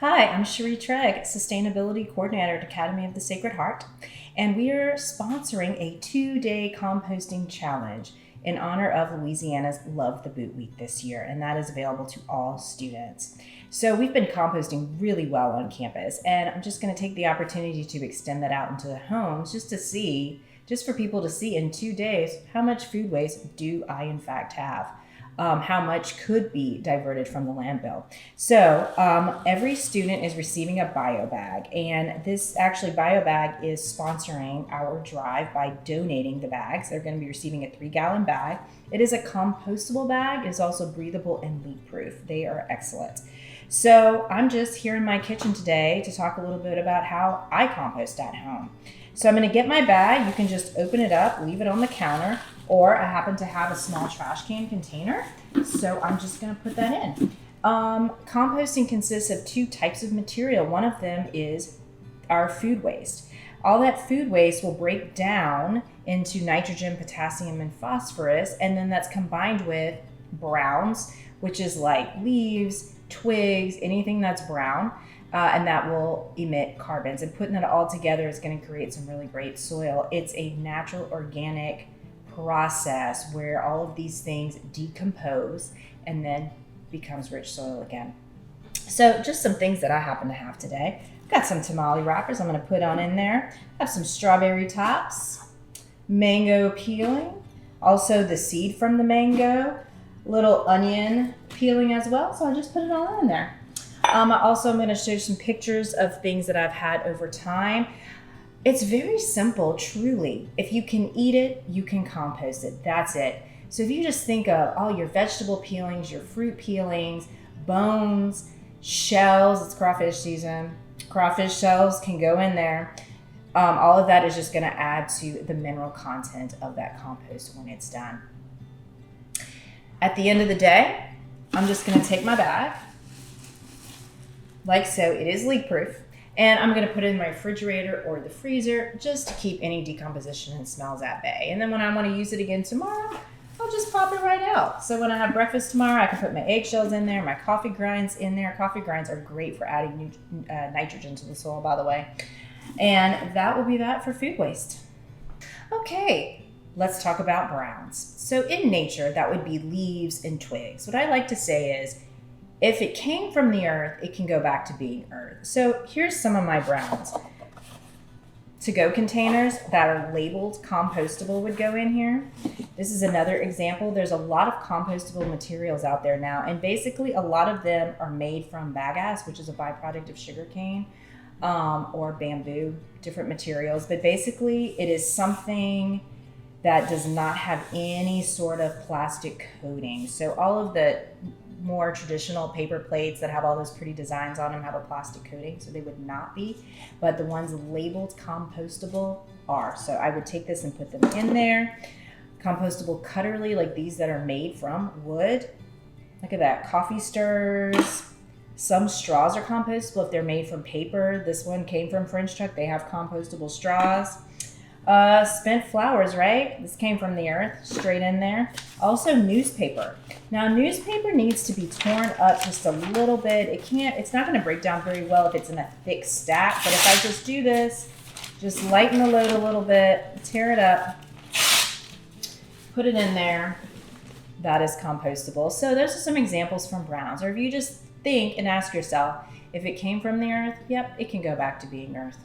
Hi, I'm Cherie Tregg, Sustainability Coordinator at Academy of the Sacred Heart, and we are sponsoring a 2-day composting challenge in honor of Louisiana's Love the Boot Week this year, and that is available to all students. So we've been composting really well on campus, and I'm just going to take the opportunity to extend that out into the homes just for people to see in 2 days, how much food waste do I in fact have? How much could be diverted from the landfill. So every student is receiving a bio bag, and this actually bio bag is sponsoring our drive by donating the bags. They're going to be receiving a 3-gallon bag. It is a compostable bag. It is also breathable and leak proof. They are excellent. So I'm just here in my kitchen today to talk a little bit about how I compost at home. So I'm going to get my bag. You can just open it up, leave it on the counter, or I happen to have a small trash can container, so I'm just going to put that in. Composting consists of 2 types of material. One of them is our food waste. All that food waste will break down into nitrogen, potassium, and phosphorus, and then that's combined with browns, which is like leaves, twigs, anything that's brown. And that will emit carbons. And putting it all together is going to create some really great soil. It's a natural organic process where all of these things decompose and then becomes rich soil again. So just some things that I happen to have today. I've got some tamale wrappers I'm going to put on in there. I have some strawberry tops, mango peeling, also the seed from the mango, little onion peeling as well. So I just put it all in there. Also, I'm going to show some pictures of things that I've had over time. It's very simple, truly. If you can eat it, you can compost it. That's it. So if you just think of all your vegetable peelings, your fruit peelings, bones, shells, it's crawfish season. Crawfish shells can go in there. All of that is just going to add to the mineral content of that compost when it's done. At the end of the day, I'm just going to take my bag. Like so, it is leak proof, and I'm going to put it in my refrigerator or the freezer just to keep any decomposition and smells at bay. And then when I want to use it again tomorrow, I'll just pop it right out. So when I have breakfast tomorrow, I can put my eggshells in there, my coffee grinds in there. Coffee grinds are great for adding nitrogen to the soil, by the way. And that will be that for food waste. Okay, let's talk about browns. So in nature, that would be leaves and twigs. What I like to say is, if it came from the earth, it can go back to being earth. So here's some of my browns. To-go containers that are labeled compostable would go in here. This is another example. There's a lot of compostable materials out there now, and basically a lot of them are made from bagasse, which is a byproduct of sugarcane, or bamboo, different materials. But basically it is something that does not have any sort of plastic coating. So all of the more traditional paper plates that have all those pretty designs on them have a plastic coating, so they would not be, but the ones labeled compostable are. So I would take this and put them in there. Compostable cutterly, like these that are made from wood. Look at that, coffee stirs. Some straws are compostable if they're made from paper. This one came from French Truck. They have compostable straws. Spent flowers, right? This came from the earth, straight in there. Also newspaper. Now newspaper needs to be torn up just a little bit. It's not going to break down very well if it's in a thick stack, but if I just do this, just lighten the load a little bit, tear it up, put it in there, that is compostable. So those are some examples from browns. Or if you just think and ask yourself, if it came from the earth, yep, it can go back to being earth.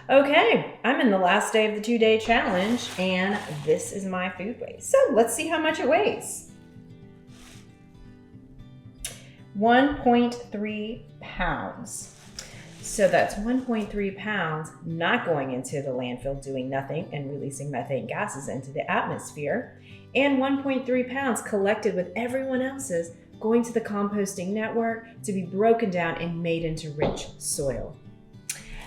Okay, I'm in the last day of the 2-day challenge, and this is my food waste. So let's see how much it weighs. 1.3 pounds. So that's 1.3 pounds not going into the landfill doing nothing and releasing methane gases into the atmosphere, and 1.3 pounds collected with everyone else's going to the composting network to be broken down and made into rich soil.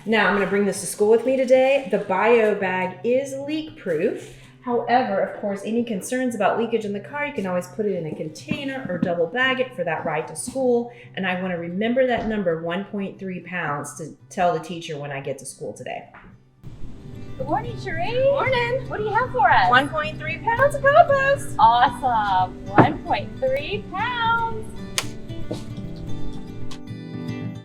Now, I'm going to bring this to school with me today. The bio bag is leak proof. However, of course, any concerns about leakage in the car, you can always put it in a container or double bag it for that ride to school. And I want to remember that number, 1.3 pounds, to tell the teacher when I get to school today. Good morning, Cherie. Morning. What do you have for us? 1.3 pounds of compost. Awesome. 1.3 pounds.